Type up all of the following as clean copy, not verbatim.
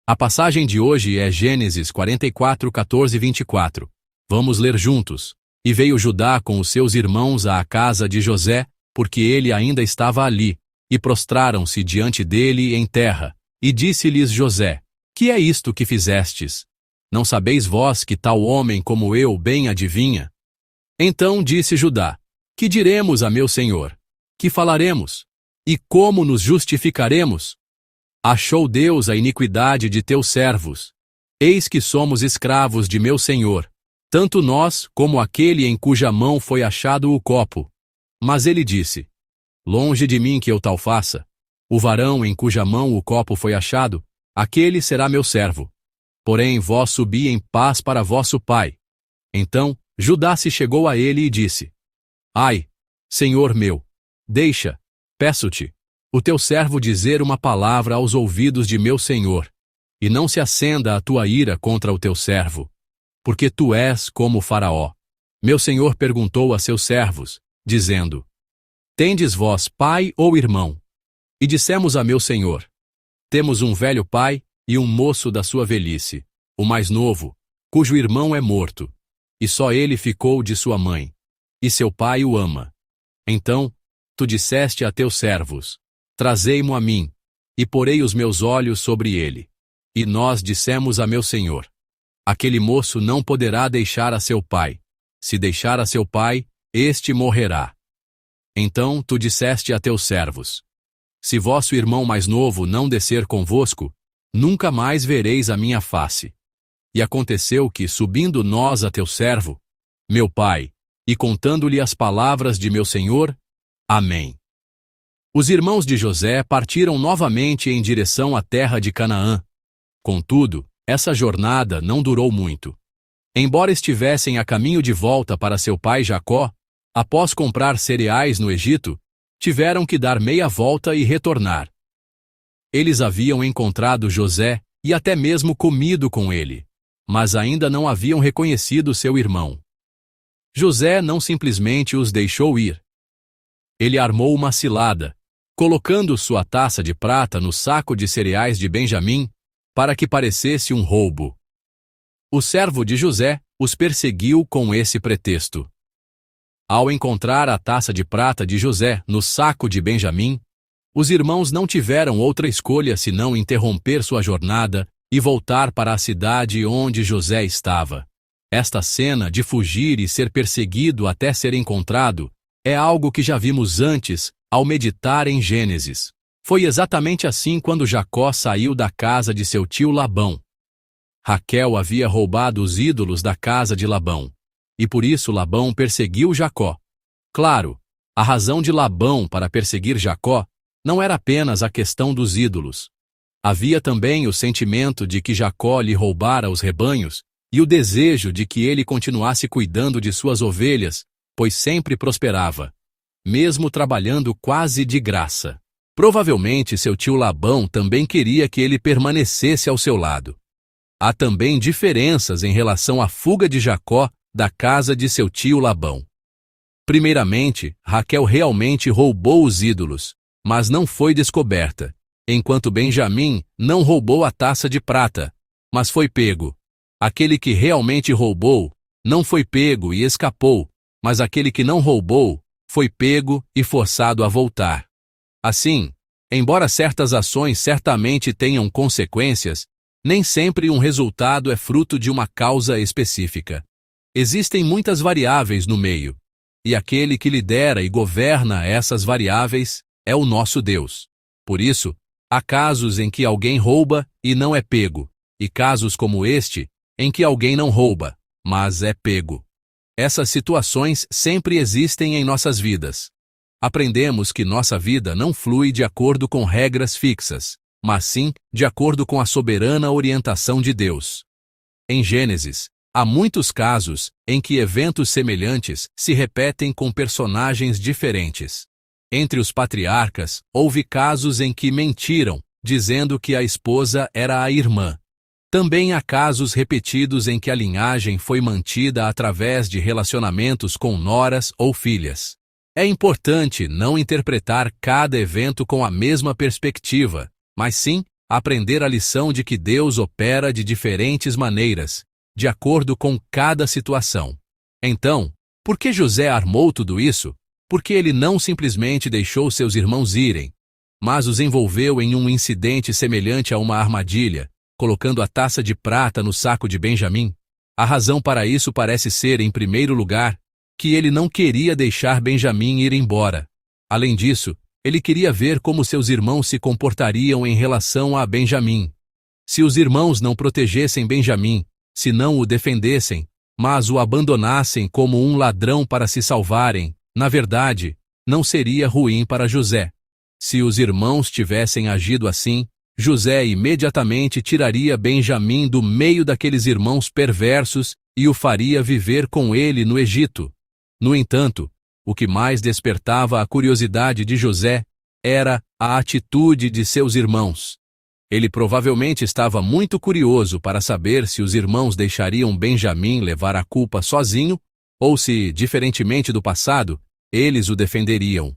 A passagem de hoje é Gênesis 44, 14 e 24. Vamos ler juntos. E veio Judá com os seus irmãos à casa de José, porque ele ainda estava ali, e prostraram-se diante dele em terra. E disse-lhes José: Que é isto que fizestes? Não sabeis vós que tal homem como eu bem adivinha? Então disse Judá: Que diremos a meu senhor? Que falaremos? E como nos justificaremos? Achou Deus a iniquidade de teus servos. Eis que somos escravos de meu senhor, tanto nós como aquele em cuja mão foi achado o copo. Mas ele disse: Longe de mim que eu tal faça. O varão em cuja mão o copo foi achado, aquele será meu servo. Porém vós subi em paz para vosso pai. Então Judá se chegou a ele e disse: Ai, senhor meu, deixa, peço-te, o teu servo dizer uma palavra aos ouvidos de meu senhor, e não se acenda a tua ira contra o teu servo, porque tu és como Faraó. Meu senhor perguntou a seus servos, dizendo: Tendes vós pai ou irmão? E dissemos a meu senhor: Temos um velho pai e um moço da sua velhice, o mais novo, cujo irmão é morto, e só ele ficou de sua mãe, e seu pai o ama. Então tu disseste a teus servos: Trazei-mo a mim, e porei os meus olhos sobre ele. E nós dissemos a meu senhor: Aquele moço não poderá deixar a seu pai. Se deixar a seu pai, este morrerá. Então tu disseste a teus servos: Se vosso irmão mais novo não descer convosco, nunca mais vereis a minha face. E aconteceu que, subindo nós a teu servo, meu pai, e contando-lhe as palavras de meu senhor, Amém. Os irmãos de José partiram novamente em direção à terra de Canaã. Contudo, essa jornada não durou muito. Embora estivessem a caminho de volta para seu pai Jacó, após comprar cereais no Egito, tiveram que dar meia volta e retornar. Eles haviam encontrado José e até mesmo comido com ele, mas ainda não haviam reconhecido seu irmão. José não simplesmente os deixou ir. Ele armou uma cilada, colocando sua taça de prata no saco de cereais de Benjamim, para que parecesse um roubo. O servo de José os perseguiu com esse pretexto. Ao encontrar a taça de prata de José no saco de Benjamim, os irmãos não tiveram outra escolha senão interromper sua jornada e voltar para a cidade onde José estava. Esta cena de fugir e ser perseguido até ser encontrado é algo que já vimos antes ao meditar em Gênesis. Foi exatamente assim quando Jacó saiu da casa de seu tio Labão. Raquel havia roubado os ídolos da casa de Labão, e por isso Labão perseguiu Jacó. Claro, a razão de Labão para perseguir Jacó não era apenas a questão dos ídolos. Havia também o sentimento de que Jacó lhe roubara os rebanhos e o desejo de que ele continuasse cuidando de suas ovelhas, pois sempre prosperava, mesmo trabalhando quase de graça. Provavelmente seu tio Labão também queria que ele permanecesse ao seu lado. Há também diferenças em relação à fuga de Jacó da casa de seu tio Labão. Primeiramente, Raquel realmente roubou os ídolos, mas não foi descoberta, enquanto Benjamim não roubou a taça de prata, mas foi pego. Aquele que realmente roubou não foi pego e escapou, mas aquele que não roubou foi pego e forçado a voltar. Assim, embora certas ações certamente tenham consequências, nem sempre um resultado é fruto de uma causa específica. Existem muitas variáveis no meio, e aquele que lidera e governa essas variáveis é o nosso Deus. Por isso, há casos em que alguém rouba e não é pego, e casos como este, em que alguém não rouba, mas é pego. Essas situações sempre existem em nossas vidas. Aprendemos que nossa vida não flui de acordo com regras fixas, mas sim de acordo com a soberana orientação de Deus. Em Gênesis, há muitos casos em que eventos semelhantes se repetem com personagens diferentes. Entre os patriarcas, houve casos em que mentiram, dizendo que a esposa era a irmã. Também há casos repetidos em que a linhagem foi mantida através de relacionamentos com noras ou filhas. É importante não interpretar cada evento com a mesma perspectiva, mas sim aprender a lição de que Deus opera de diferentes maneiras, de acordo com cada situação. Então, por que José armou tudo isso? Porque ele não simplesmente deixou seus irmãos irem, mas os envolveu em um incidente semelhante a uma armadilha, colocando a taça de prata no saco de Benjamim. A razão para isso parece ser, em primeiro lugar, que ele não queria deixar Benjamim ir embora. Além disso, ele queria ver como seus irmãos se comportariam em relação a Benjamim. Se os irmãos não protegessem Benjamim, se não o defendessem, mas o abandonassem como um ladrão para se salvarem, na verdade, não seria ruim para José. Se os irmãos tivessem agido assim, José imediatamente tiraria Benjamim do meio daqueles irmãos perversos e o faria viver com ele no Egito. No entanto, o que mais despertava a curiosidade de José era a atitude de seus irmãos. Ele provavelmente estava muito curioso para saber se os irmãos deixariam Benjamim levar a culpa sozinho ou se, diferentemente do passado, eles o defenderiam.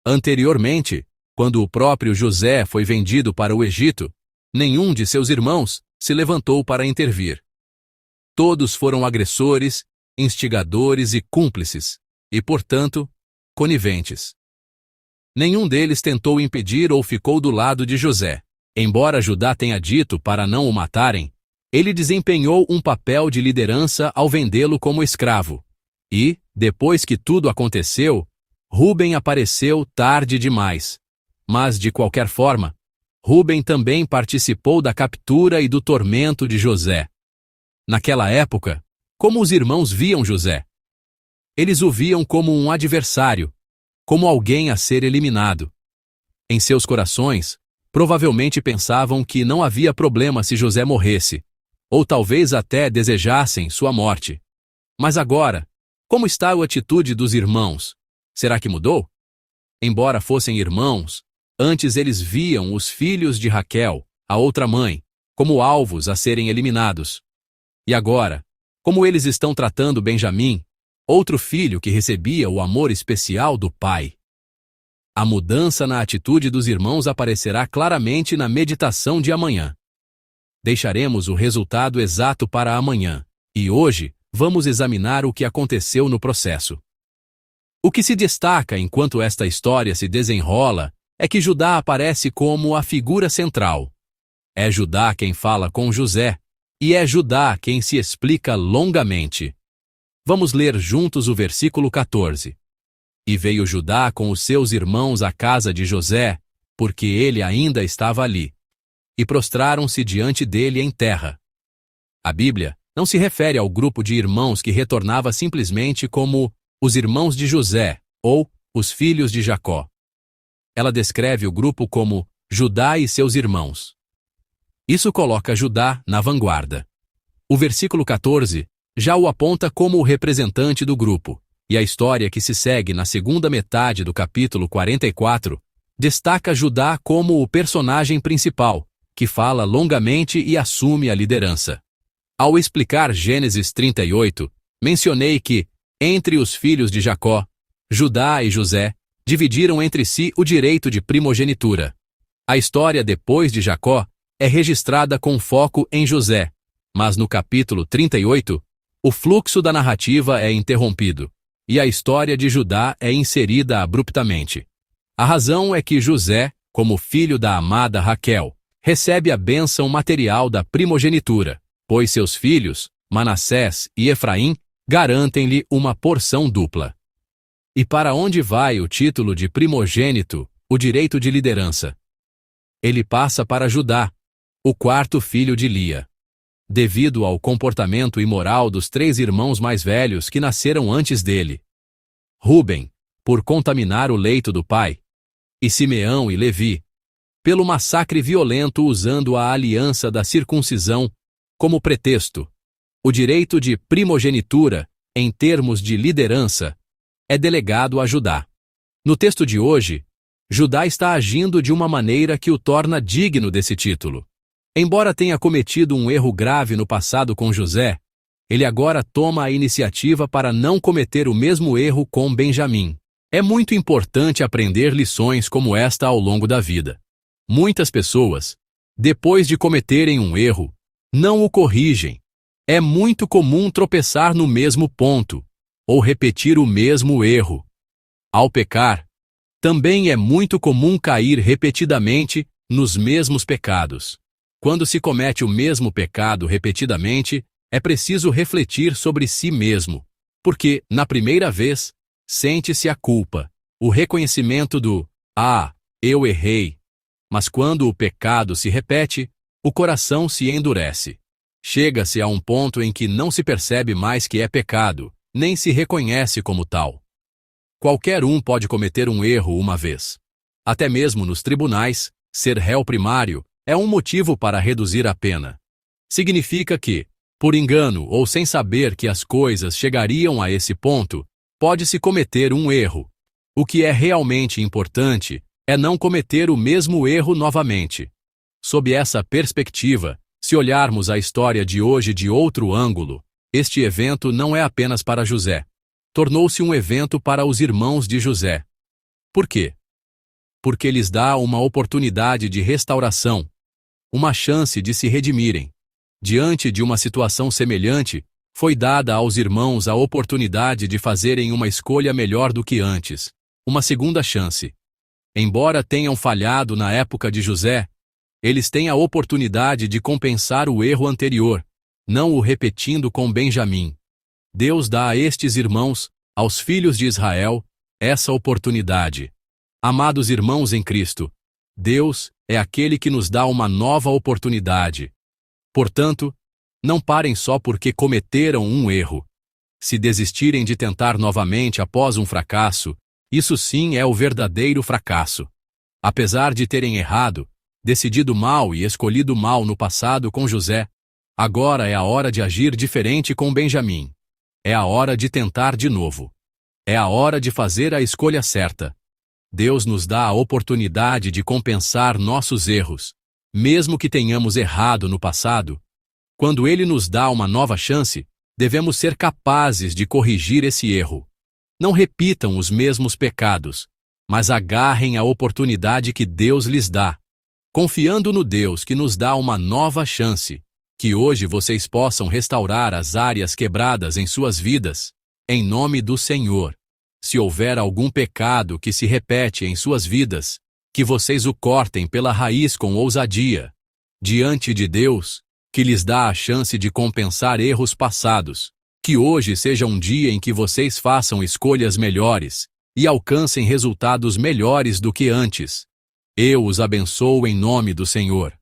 Anteriormente, quando o próprio José foi vendido para o Egito, nenhum de seus irmãos se levantou para intervir. Todos foram agressores, instigadores e cúmplices, e, portanto, coniventes. Nenhum deles tentou impedir ou ficou do lado de José. Embora Judá tenha dito para não o matarem, ele desempenhou um papel de liderança ao vendê-lo como escravo. E, depois que tudo aconteceu, Rúben apareceu tarde demais. Mas, de qualquer forma, Rúben também participou da captura e do tormento de José. Naquela época, como os irmãos viam José? Eles o viam como um adversário, como alguém a ser eliminado. Em seus corações, provavelmente pensavam que não havia problema se José morresse, ou talvez até desejassem sua morte. Mas agora, como está a atitude dos irmãos? Será que mudou? Embora fossem irmãos, antes eles viam os filhos de Raquel, a outra mãe, como alvos a serem eliminados. E agora, como eles estão tratando Benjamim, outro filho que recebia o amor especial do pai? A mudança na atitude dos irmãos aparecerá claramente na meditação de amanhã. Deixaremos o resultado exato para amanhã, e hoje vamos examinar o que aconteceu no processo. O que se destaca enquanto esta história se desenrola é que Judá aparece como a figura central. É Judá quem fala com José, e é Judá quem se explica longamente. Vamos ler juntos o versículo 14. E veio Judá com os seus irmãos à casa de José, porque ele ainda estava ali. E prostraram-se diante dele em terra. A Bíblia não se refere ao grupo de irmãos que retornava simplesmente como os irmãos de José, ou os filhos de Jacó. Ela descreve o grupo como Judá e seus irmãos. Isso coloca Judá na vanguarda. O versículo 14 já o aponta como o representante do grupo, e a história que se segue na segunda metade do capítulo 44 destaca Judá como o personagem principal, que fala longamente e assume a liderança. Ao explicar Gênesis 38, mencionei que, entre os filhos de Jacó, Judá e José dividiram entre si o direito de primogenitura. A história depois de Jacó é registrada com foco em José, mas no capítulo 38, o fluxo da narrativa é interrompido, e a história de Judá é inserida abruptamente. A razão é que José, como filho da amada Raquel, recebe a bênção material da primogenitura, pois seus filhos, Manassés e Efraim, garantem-lhe uma porção dupla. E para onde vai o título de primogênito, o direito de liderança? Ele passa para Judá, o quarto filho de Lia. Devido ao comportamento imoral dos 3 irmãos mais velhos que nasceram antes dele. Rúben, por contaminar o leito do pai. E Simeão e Levi, pelo massacre violento usando a aliança da circuncisão como pretexto. O direito de primogenitura, em termos de liderança, é delegado a Judá. No texto de hoje, Judá está agindo de uma maneira que o torna digno desse título. Embora tenha cometido um erro grave no passado com José, ele agora toma a iniciativa para não cometer o mesmo erro com Benjamim. É muito importante aprender lições como esta ao longo da vida. Muitas pessoas, Depois de cometerem um erro, não o corrigem. É muito comum tropeçar no mesmo ponto, ou repetir o mesmo erro. Ao pecar, também é muito comum cair repetidamente nos mesmos pecados. Quando se comete o mesmo pecado repetidamente, é preciso refletir sobre si mesmo, porque, na primeira vez, sente-se a culpa, o reconhecimento do eu errei. Mas quando o pecado se repete, o coração se endurece. Chega-se a um ponto em que não se percebe mais que é pecado, nem se reconhece como tal. Qualquer um pode cometer um erro uma vez. Até mesmo nos tribunais, ser réu primário é um motivo para reduzir a pena. Significa que, por engano ou sem saber que as coisas chegariam a esse ponto, pode-se cometer um erro. O que é realmente importante é não cometer o mesmo erro novamente. Sob essa perspectiva, se olharmos a história de hoje de outro ângulo, este evento não é apenas para José. Tornou-se um evento para os irmãos de José. Por quê? Porque lhes dá uma oportunidade de restauração, uma chance de se redimirem. Diante de uma situação semelhante, foi dada aos irmãos a oportunidade de fazerem uma escolha melhor do que antes, uma segunda chance. Embora tenham falhado na época de José, eles têm a oportunidade de compensar o erro anterior, não o repetindo com Benjamim. Deus dá a estes irmãos, aos filhos de Israel, essa oportunidade. Amados irmãos em Cristo, Deus é aquele que nos dá uma nova oportunidade. Portanto, não parem só porque cometeram um erro. Se desistirem de tentar novamente após um fracasso, isso sim é o verdadeiro fracasso. Apesar de terem errado, decidido mal e escolhido mal no passado com José, agora é a hora de agir diferente com Benjamim. É a hora de tentar de novo. É a hora de fazer a escolha certa. Deus nos dá a oportunidade de compensar nossos erros, mesmo que tenhamos errado no passado. Quando Ele nos dá uma nova chance, devemos ser capazes de corrigir esse erro. Não repitam os mesmos pecados, mas agarrem a oportunidade que Deus lhes dá, confiando no Deus que nos dá uma nova chance, que hoje vocês possam restaurar as áreas quebradas em suas vidas, em nome do Senhor. Se houver algum pecado que se repete em suas vidas, que vocês o cortem pela raiz com ousadia, diante de Deus, que lhes dá a chance de compensar erros passados. Que hoje seja um dia em que vocês façam escolhas melhores e alcancem resultados melhores do que antes. Eu os abençoo em nome do Senhor.